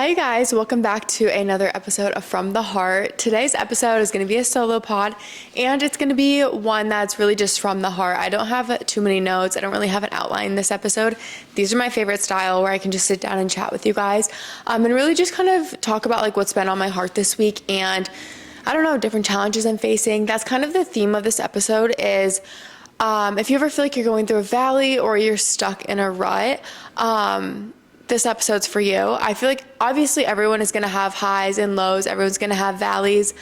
Hey guys, welcome back to another episode of From the Heart. Today's episode is going to be a solo pod, and it's going to be one that's really just from the heart. I don't have too many notes. I don't really have an outline this episode. These are my favorite style where I can just sit down and chat with you guys and really just kind of talk about like what's been on my heart this week and I don't know, different challenges I'm facing. That's kind of the theme of this episode is if you ever feel like you're going through a valley or you're stuck in a rut, this episode's for you. I feel like obviously everyone is going to have highs and lows. Everyone's going to have valleys.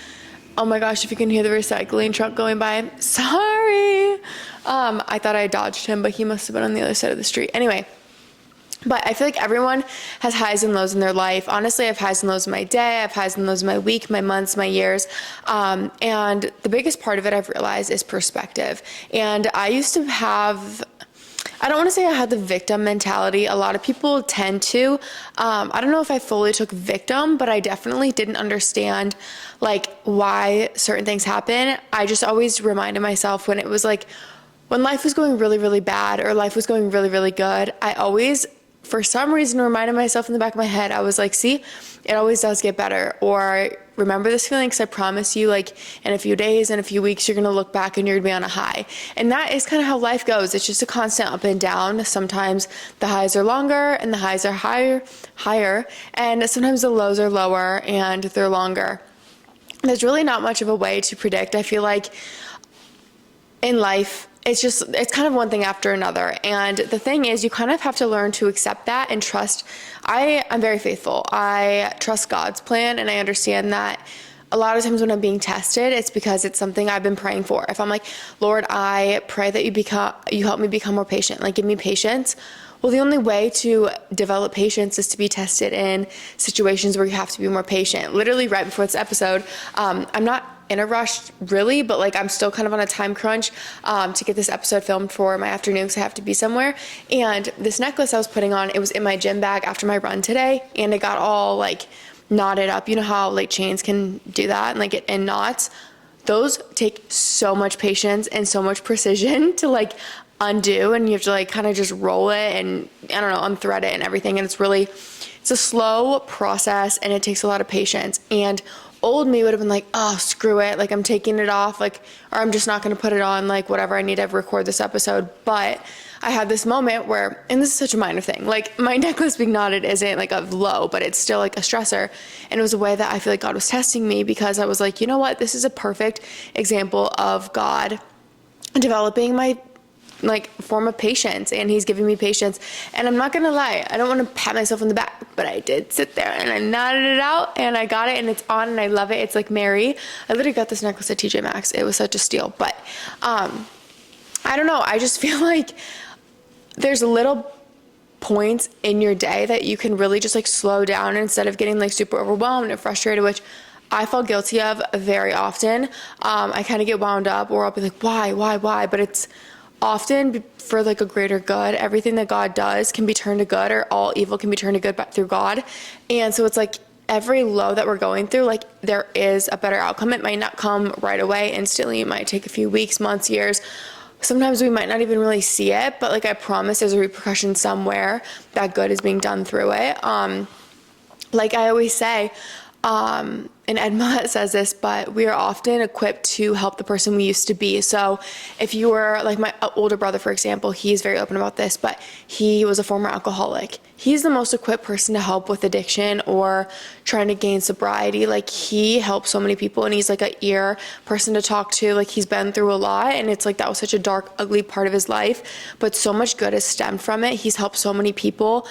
Oh my gosh, if you can hear the recycling truck going by, sorry. I thought I dodged him, but he must have been on the other side of the street. Anyway, but I feel like everyone has highs and lows in their life. Honestly, I have highs and lows in my day. I have highs and lows in my week, my months, my years. And the biggest part of it I've realized is perspective. And I used to have, I don't want to say I had the victim mentality. A lot of people tend to. I don't know if I fully took victim, but I definitely didn't understand like why certain things happen. I just always reminded myself when it was like, when life was going really, really bad or life was going really, really good, I always, for some reason, reminded myself in the back of my head, I was like, see, it always does get better. Or remember this feeling because I promise you, like in a few days, in a few weeks, you're going to look back and you're going to be on a high. And that is kind of how life goes. It's just a constant up and down. Sometimes the highs are longer and the highs are higher. And sometimes the lows are lower and they're longer. There's really not much of a way to predict. I feel like in life, it's kind of one thing after another. And the thing is, you kind of have to learn to accept that and trust. I'm very faithful. I trust God's plan, and I understand that a lot of times when I'm being tested, it's because it's something I've been praying for. If I'm like, Lord, I pray that you help me become more patient, like give me patience. Well, the only way to develop patience is to be tested in situations where you have to be more patient. Literally right before this episode, I'm not in a rush really, but like I'm still kind of on a time crunch to get this episode filmed for my afternoon because I have to be somewhere. And this necklace I was putting on, it was in my gym bag after my run today, and it got all like knotted up. You know how like chains can do that and like get in knots? Those take so much patience and so much precision to like undo, and you have to like kind of just roll it and I don't know, unthread it and everything. And it's a slow process and it takes a lot of patience. And old me would have been like, oh, screw it. Like I'm taking it off, like, or I'm just not going to put it on, like whatever, I need to record this episode. But I had this moment where, and this is such a minor thing, like my necklace being knotted isn't like a low, but it's still like a stressor. And it was a way that I feel like God was testing me because I was like, you know what, this is a perfect example of God developing my like form of patience, and he's giving me patience. And I'm not gonna lie, I don't want to pat myself on the back, but I did sit there and I knotted it out and I got it and it's on and I love it. It's like Mary. I literally got this necklace at TJ Maxx. It was such a steal. But I don't know, I just feel like there's little points in your day that you can really just like slow down instead of getting like super overwhelmed and frustrated, which I fall guilty of very often. I kind of get wound up, or I'll be like, why? But it's often for like a greater good. Everything that God does can be turned to good, or all evil can be turned to good through God. And so it's like every low that we're going through, like there is a better outcome. It might not come right away instantly. It might take a few weeks, months, years. Sometimes we might not even really see it, but like I promise there's a repercussion somewhere that good is being done through it. Like I always say, and Edma says this, but we are often equipped to help the person we used to be. So if you were like my older brother, for example, he's very open about this, but he was a former alcoholic. He's the most equipped person to help with addiction or trying to gain sobriety. Like he helps so many people, and he's like a ear person to talk to. Like he's been through a lot, and it's like that was such a dark, ugly part of his life, but so much good has stemmed from it. He's helped so many people.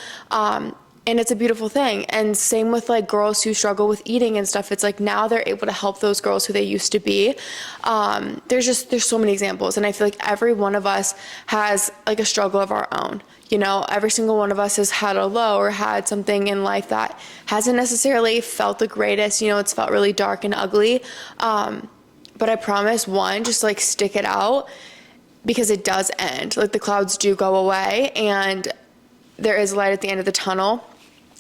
And it's a beautiful thing. And same with like girls who struggle with eating and stuff. It's like now they're able to help those girls who they used to be. There's so many examples. And I feel like every one of us has like a struggle of our own. You know, every single one of us has had a low or had something in life that hasn't necessarily felt the greatest. You know, it's felt really dark and ugly. But I promise, just like stick it out, because it does end. Like the clouds do go away and there is light at the end of the tunnel.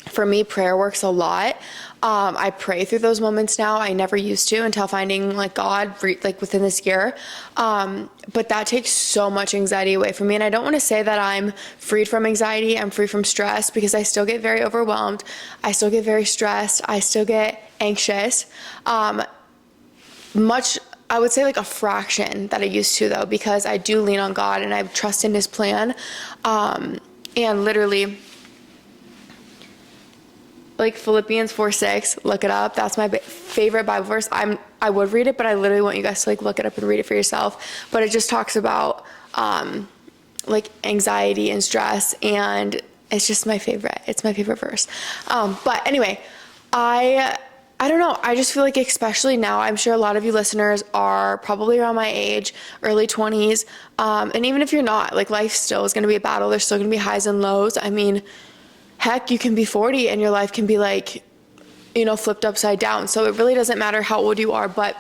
For me, prayer works a lot. I pray through those moments now. I never used to until finding like God like within this year. But that takes so much anxiety away from me. And I don't want to say that I'm freed from anxiety. I'm free from stress, because I still get very overwhelmed. I still get very stressed. I still get anxious. I would say like a fraction that I used to, though, because I do lean on God and I trust in his plan. And literally, like Philippians 4:6, look it up. That's my favorite Bible verse. I would read it, but I literally want you guys to like look it up and read it for yourself. But it just talks about like anxiety and stress, and it's just my favorite. It's my favorite verse. But anyway, I don't know. I just feel like, especially now, I'm sure a lot of you listeners are probably around my age, early 20s. And even if you're not, like, life still is going to be a battle. There's still going to be highs and lows. I mean, heck, you can be 40 and your life can be like, flipped upside down. So it really doesn't matter how old you are. But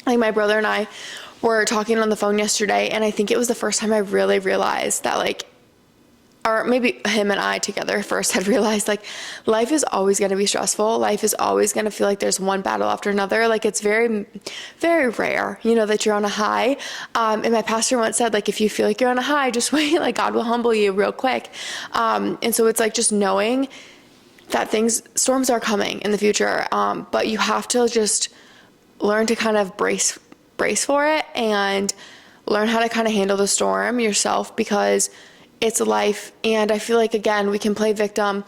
like, my brother and I were talking on the phone yesterday, and I think it was the first time I really realized that, like, or maybe him and I together first had realized, like, life is always going to be stressful. Life is always going to feel like there's one battle after another. Like, it's very, very rare, that you're on a high. And my pastor once said, like, if you feel like you're on a high, just wait, like, God will humble you real quick. And so it's like just knowing that storms are coming in the future. But you have to just learn to kind of brace for it and learn how to kind of handle the storm yourself, because it's life. And I feel like, again, we can play victim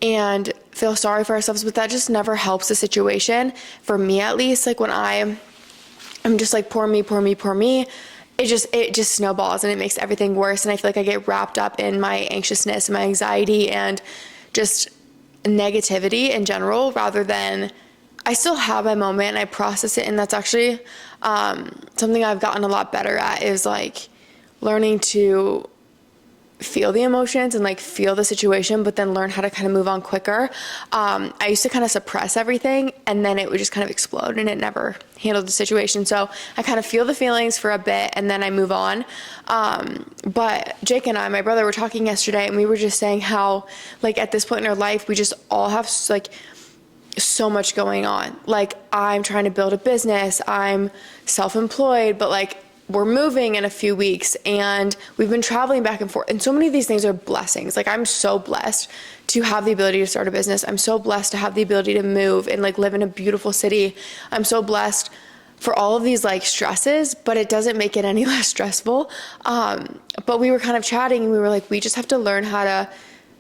and feel sorry for ourselves, but that just never helps the situation. For me, at least, like, when I'm just like, poor me, it just snowballs and it makes everything worse. And I feel like I get wrapped up in my anxiousness and my anxiety and just negativity in general, rather than, I still have my moment and I process it. And that's actually something I've gotten a lot better at, is like learning to feel the emotions and like feel the situation, but then learn how to kind of move on quicker. I used to kind of suppress everything, and then it would just kind of explode, and it never handled the situation. So I kind of feel the feelings for a bit and then I move on. But Jake and I, my brother, were talking yesterday, and we were just saying how, like, at this point in our life, we just all have like so much going on. Like, I'm trying to build a business, I'm self-employed, but like, we're moving in a few weeks, and we've been traveling back and forth. And so many of these things are blessings. Like, I'm so blessed to have the ability to start a business. I'm so blessed to have the ability to move and like live in a beautiful city. I'm so blessed for all of these like stresses, but it doesn't make it any less stressful. But we were kind of chatting, and we were like, we just have to learn how to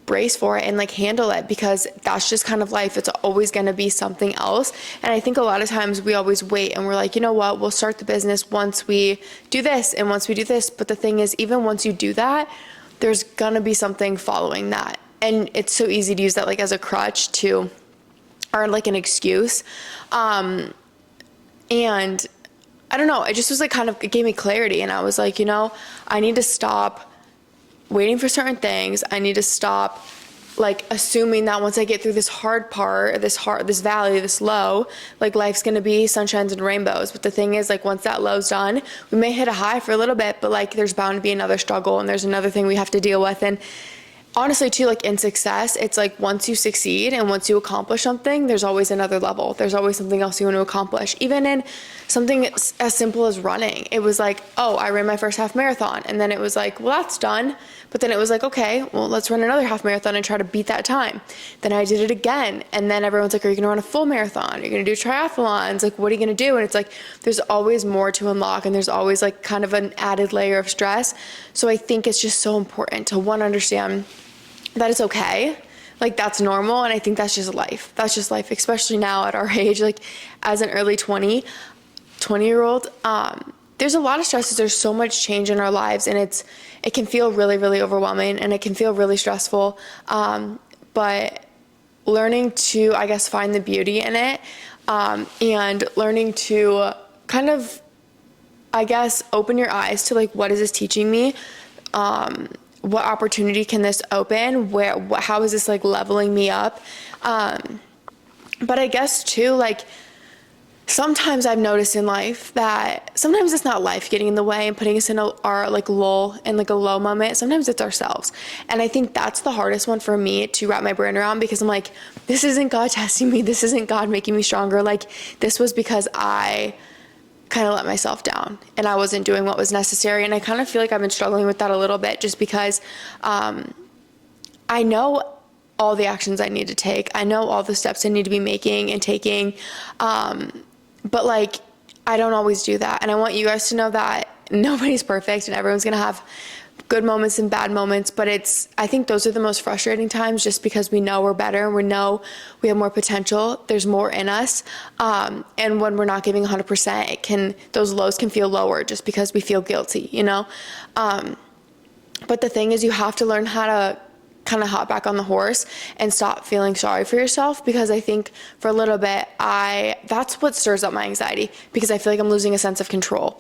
brace for it and like handle it, because that's just kind of life. It's always going to be something else. And I think a lot of times we always wait, and we're like, you know what, we'll start the business once we do this and once we do this. But the thing is, even once you do that, there's going to be something following that. And it's so easy to use that like as a crutch to, or like an excuse. And I don't know, it just was like kind of, it gave me clarity. And I was like, I need to stop waiting for certain things. I need to stop like assuming that once I get through this hard part, this valley, this low, like life's going to be sunshines and rainbows. But the thing is, like, once that low's done, we may hit a high for a little bit, but like there's bound to be another struggle, and there's another thing we have to deal with. And honestly, too, like in success, it's like once you succeed and once you accomplish something, there's always another level. There's always something else you want to accomplish. Even in something as simple as running, it was like, oh, I ran my first half marathon. And then it was like, well, that's done. But then it was like, okay, well, let's run another half marathon and try to beat that time. Then I did it again. And then everyone's like, are you going to run a full marathon? Are you going to do triathlons? Like, what are you going to do? And it's like, there's always more to unlock, and there's always like kind of an added layer of stress. So I think it's just so important to, one, understand that it's okay. Like, that's normal. And I think that's just life. That's just life, especially now at our age, like as an early 20-year-old, there's a lot of stresses. There's so much change in our lives, and it can feel really, really overwhelming, and it can feel really stressful. But learning to, I guess, find the beauty in it, and learning to kind of, I guess, open your eyes to like, what is this teaching me? What opportunity can this open? How is this like leveling me up? But I guess too, like, sometimes I've noticed in life that sometimes it's not life getting in the way and putting us in our like lull and like a low moment. Sometimes it's ourselves. And I think that's the hardest one for me to wrap my brain around, because I'm like, this isn't God testing me. This isn't God making me stronger. Like, this was because I kind of let myself down and I wasn't doing what was necessary. And I kind of feel like I've been struggling with that a little bit, just because I know all the actions I need to take. I know all the steps I need to be making and taking. But like, I don't always do that. And I want you guys to know that nobody's perfect and everyone's going to have good moments and bad moments. But I think those are the most frustrating times, just because we know we're better and we know we have more potential. There's more in us. And when we're not giving 100%, those lows can feel lower just because we feel guilty, you know? But the thing is, you have to learn how to kind of hop back on the horse and stop feeling sorry for yourself, because I think for a little bit, that's what stirs up my anxiety, because I feel like I'm losing a sense of control.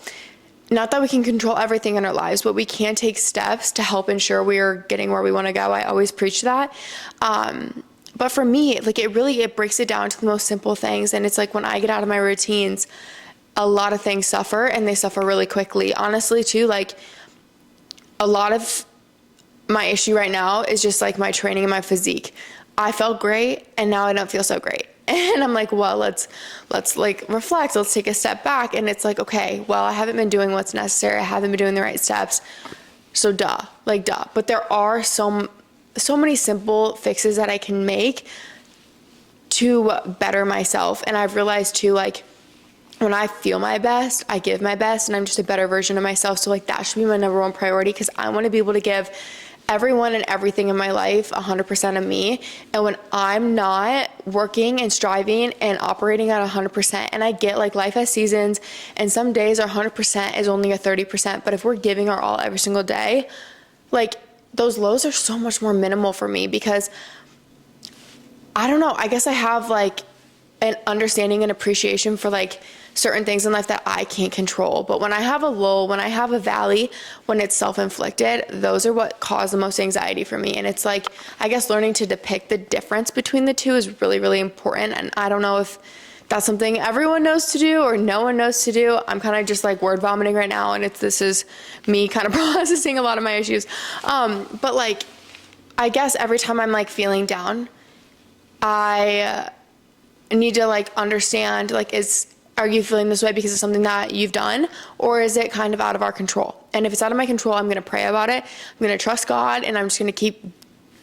Not that we can control everything in our lives, but we can take steps to help ensure we are getting where we want to go. I always preach that. But for me, like, it breaks it down to the most simple things. And it's like, when I get out of my routines, a lot of things suffer, and they suffer really quickly. Honestly, too, like, a lot of my issue right now is just like my training and my physique. I felt great and now I don't feel so great. And I'm like, well, let's like reflect. Let's take a step back. And it's like, okay, well, I haven't been doing what's necessary. I haven't been doing the right steps. So duh. But there are so many simple fixes that I can make to better myself. And I've realized too, like, when I feel my best, I give my best, and I'm just a better version of myself. So like, that should be my number one priority, because I want to be able to give everyone and everything in my life 100% of me. And when I'm not working and striving and operating at 100%, and I get like, life has seasons, and some days our 100% is only a 30%, but if we're giving our all every single day, like, those lows are so much more minimal for me, because I don't know, I guess I have like an understanding and appreciation for like certain things in life that I can't control. But when I have a lull, when I have a valley, when it's self-inflicted, those are what cause the most anxiety for me. And it's like, I guess learning to depict the difference between the two is really, really important. And I don't know if that's something everyone knows to do or no one knows to do. I'm kind of just like word vomiting right now, and this is me kind of processing a lot of my issues. But like, I guess every time I'm like feeling down, I need to like understand, like, are you feeling this way because of something that you've done, or is it kind of out of our control? And if it's out of my control, I'm going to pray about it. I'm going to trust God, and I'm just going to keep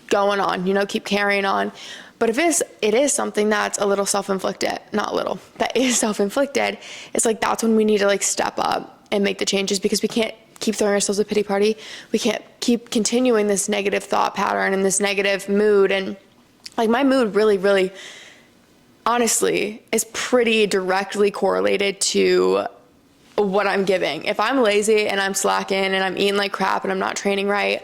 going on, keep carrying on. But if it is something that's a little self-inflicted, that is self-inflicted, it's like, that's when we need to like step up and make the changes, because we can't keep throwing ourselves a pity party. We can't keep continuing this negative thought pattern and this negative mood. And like, my mood really, really, honestly, is pretty directly correlated to what I'm giving. If I'm lazy and I'm slacking and I'm eating like crap and I'm not training right,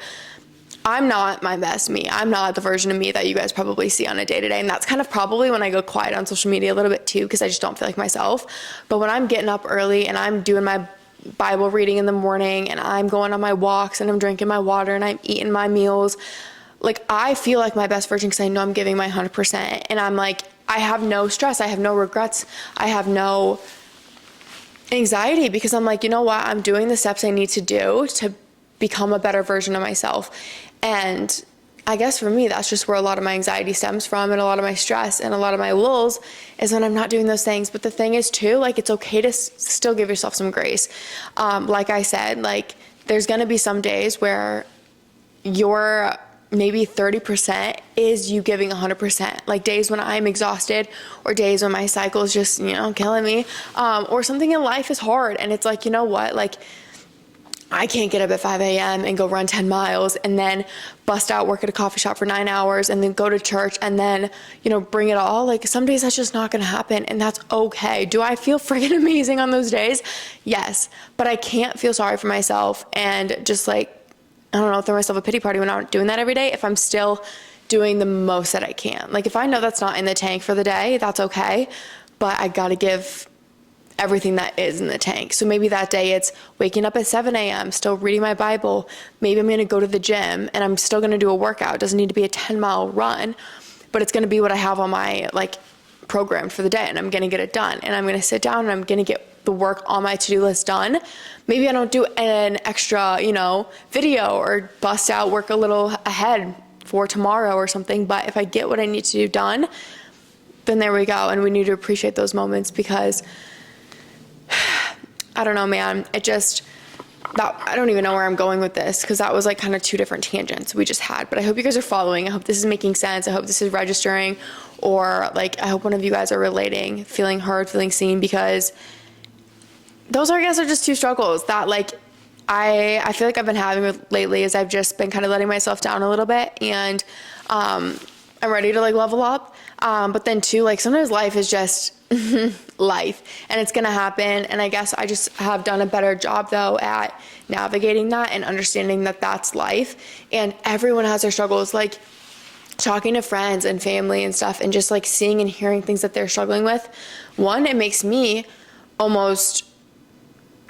I'm not my best me. I'm not the version of me that you guys probably see on a day-to-day. And that's kind of probably when I go quiet on social media a little bit too, because I just don't feel like myself. But when I'm getting up early and I'm doing my Bible reading in the morning, and I'm going on my walks, and I'm drinking my water, and I'm eating my meals, like, I feel like my best version, because I know I'm giving my 100%. And I'm like, I have no stress. I have no regrets. I have no anxiety, because I'm like, you know what? I'm doing the steps I need to do to become a better version of myself. And I guess for me, that's just where a lot of my anxiety stems from, and a lot of my stress and a lot of my lulls is when I'm not doing those things. But the thing is too, like, it's okay to still give yourself some grace. Like I said, like, there's going to be some days where you're maybe 30% is you giving 100%, like days when I'm exhausted, or days when my cycle is just, killing me, or something in life is hard. And it's like, you know what, like, I can't get up at 5 a.m. and go run 10 miles and then bust out, work at a coffee shop for 9 hours, and then go to church and then, bring it all. Like, some days that's just not going to happen, and that's okay. Do I feel freaking amazing on those days? Yes. But I can't feel sorry for myself and just like, I don't know, throw myself a pity party when I'm not doing that every day, if I'm still doing the most that I can. Like, if I know that's not in the tank for the day, that's okay. But I got to give everything that is in the tank. So maybe that day it's waking up at 7 a.m., still reading my Bible. Maybe I'm going to go to the gym and I'm still going to do a workout. It doesn't need to be a 10-mile run, but it's going to be what I have on my like programmed for the day and I'm going to get it done. And I'm going to sit down and I'm going to get the work on my to-do list done. Maybe I don't do an extra, video or bust out work a little ahead for tomorrow or something. But if I get what I need to do done, then there we go. And we need to appreciate those moments because I don't know, man, I don't even know where I'm going with this because that was like kind of two different tangents we just had. But I hope you guys are following. I hope this is making sense. I hope this is registering, or like I hope one of you guys are relating, feeling heard, feeling seen, because those I guess are just two struggles that like I feel like I've been having with lately, is I've just been kind of letting myself down a little bit, and I'm ready to like level up. But then too, like sometimes life is just life and it's going to happen. And I guess I just have done a better job though at navigating that and understanding that that's life and everyone has their struggles, like talking to friends and family and stuff and just like seeing and hearing things that they're struggling with. One, it makes me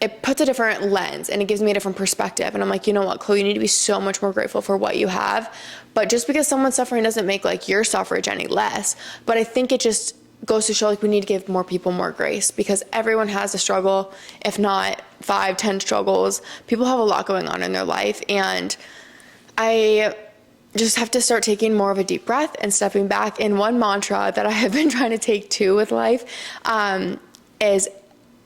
it puts a different lens and it gives me a different perspective. And I'm like, you know what, Chloe, you need to be so much more grateful for what you have. But just because someone's suffering doesn't make like your suffrage any less. But I think it just goes to show like we need to give more people more grace because everyone has a struggle, if not 5-10 struggles. People have a lot going on in their life. And I just have to start taking more of a deep breath and stepping back. And one mantra that I have been trying to take too with life is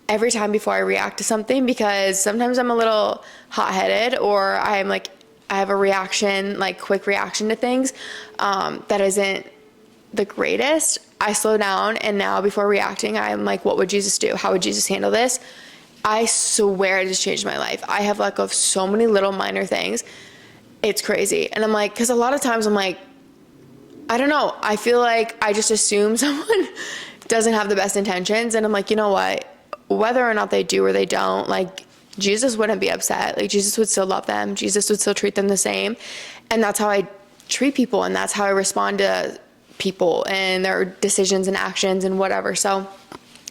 every time before I react to something, because sometimes I'm a little hot-headed or I have a reaction, like quick reaction to things that isn't the greatest. I slow down, and now before reacting, I'm like, what would Jesus do? How would Jesus handle this? I swear it just changed my life. I have like of so many little minor things. It's crazy. And I'm like, because a lot of times I'm like, I don't know. I feel like I just assume someone doesn't have the best intentions. And I'm like, you know what? Whether or not they do or they don't, like Jesus wouldn't be upset. Like Jesus would still love them. Jesus would still treat them the same. And that's how I treat people. And that's how I respond to people and their decisions and actions and whatever. So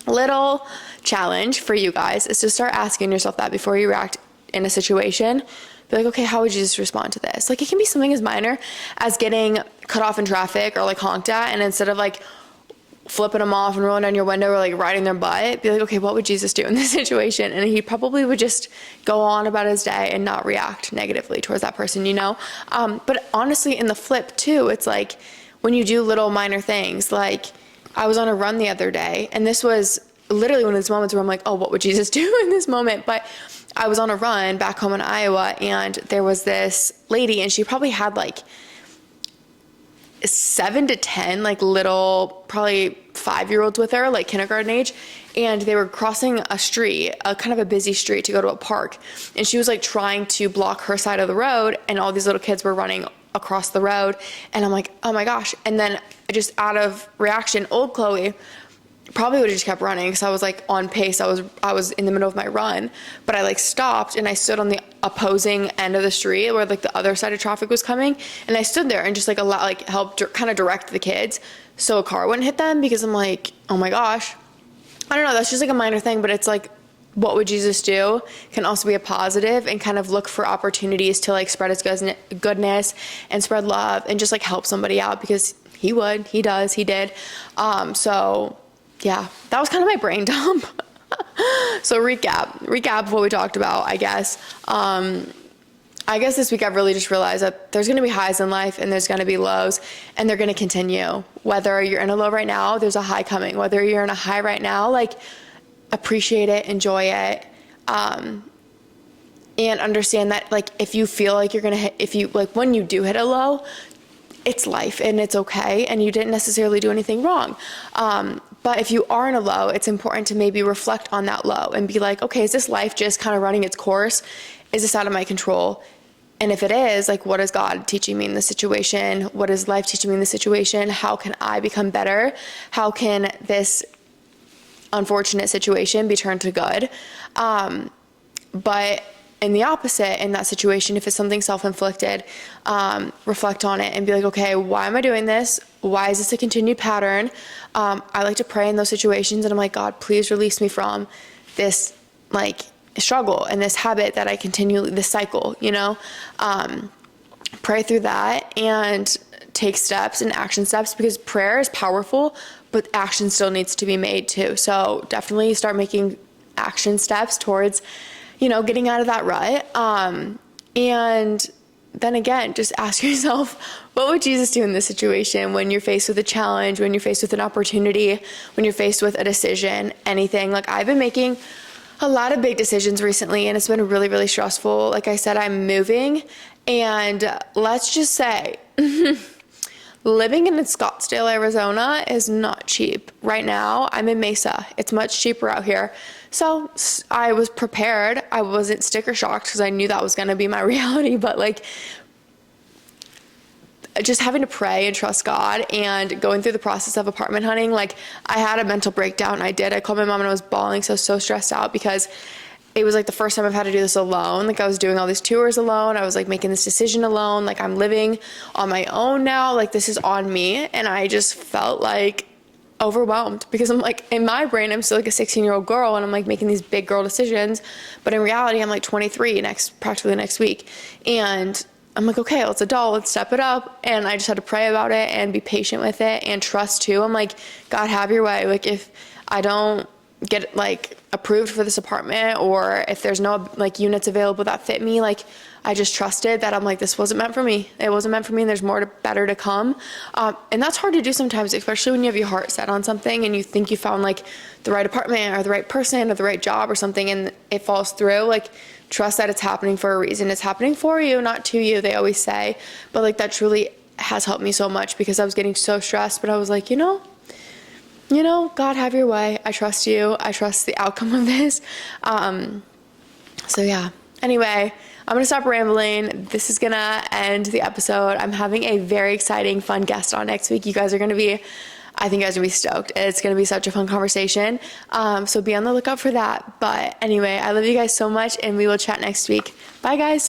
little challenge for you guys is to start asking yourself that before you react in a situation. Be like, okay, how would Jesus respond to this? Like it can be something as minor as getting cut off in traffic or like honked at, and instead of like flipping them off and rolling down your window or like riding their butt, be like, okay, what would Jesus do in this situation? And he probably would just go on about his day and not react negatively towards that person, But honestly, in the flip too, it's like when you do little minor things, like I was on a run the other day, and this was literally one of those moments where I'm like, oh, what would Jesus do in this moment? But I was on a run back home in Iowa, and there was this lady, and she probably had like 7 to 10 like little probably 5-year-olds with her, like kindergarten age, and they were crossing a street, a kind of a busy street, to go to a park, and she was like trying to block her side of the road, and all these little kids were running across the road, and I'm like, oh my gosh. And then just out of reaction, old Chloe probably would have just kept running because I was like on pace. I was in the middle of my run, but I like stopped and I stood on the opposing end of the street where like the other side of traffic was coming, and I stood there and just like helped kind of direct the kids so a car wouldn't hit them, because I'm like, oh my gosh, I don't know, that's just like a minor thing, but it's like, what would Jesus do can also be a positive, and kind of look for opportunities to like spread his goodness and spread love and just like help somebody out, because he would, he does, he did. So yeah, that was kind of my brain dump. So recap of what we talked about, I guess. I guess this week I've really just realized that there's going to be highs in life and there's going to be lows, and they're going to continue. Whether you're in a low right now, there's a high coming. Whether you're in a high right now, like appreciate it, enjoy it, and understand that like if you feel like you're going to hit, when you do hit a low, it's life and it's okay, and you didn't necessarily do anything wrong. But if you are in a low, it's important to maybe reflect on that low and be like, okay, is this life just kind of running its course? Is this out of my control? And if it is, like, what is God teaching me in this situation? What is life teaching me in this situation? How can I become better? How can this unfortunate situation be turned to good? But in the opposite, in that situation, if it's something self-inflicted, reflect on it and be like, okay, why am I doing this? Why is this a continued pattern? I like to pray in those situations, and I'm like, God, please release me from this like struggle and this habit that I continually, this cycle, pray through that and take steps and action steps, because prayer is powerful, but action still needs to be made too. So definitely start making action steps towards, getting out of that rut. And then again, just ask yourself, what would Jesus do in this situation when you're faced with a challenge, when you're faced with an opportunity, when you're faced with a decision, anything? Like, I've been making a lot of big decisions recently, and it's been really, really stressful. Like I said, I'm moving, and let's just say, living in Scottsdale, Arizona is not cheap. Right now, I'm in Mesa. It's much cheaper out here. So I was prepared. I wasn't sticker shocked because I knew that was going to be my reality, but like, just having to pray and trust God and going through the process of apartment hunting, like, I had a mental breakdown. I called my mom and I was bawling, so stressed out, because it was like the first time I've had to do this alone. Like, I was doing all these tours alone. I was like making this decision alone. Like, I'm living on my own now. Like, this is on me. And I just felt like overwhelmed, because I'm like, in my brain, I'm still like a 16-year-old girl, and I'm like making these big girl decisions. But in reality, I'm like 23 practically next week. And I'm like, okay, let's adult, let's step it up. And I just had to pray about it and be patient with it and trust too. I'm like, God, have your way. Like, if I don't get like approved for this apartment, or if there's no like units available that fit me, like, I just trusted that. I'm like, this wasn't meant for me. It wasn't meant for me, and there's better to come. And that's hard to do sometimes, especially when you have your heart set on something and you think you found like the right apartment or the right person or the right job or something, and it falls through. Like, trust that it's happening for a reason. It's happening for you, not to you, they always say. But like, that truly has helped me so much, because I was getting so stressed. But I was like, God, have your way. I trust you. I trust the outcome of this. So yeah. Anyway, I'm going to stop rambling. This is going to end the episode. I'm having a very exciting, fun guest on next week. I think you guys are going to be stoked. It's going to be such a fun conversation. So be on the lookout for that. But anyway, I love you guys so much, and we will chat next week. Bye, guys.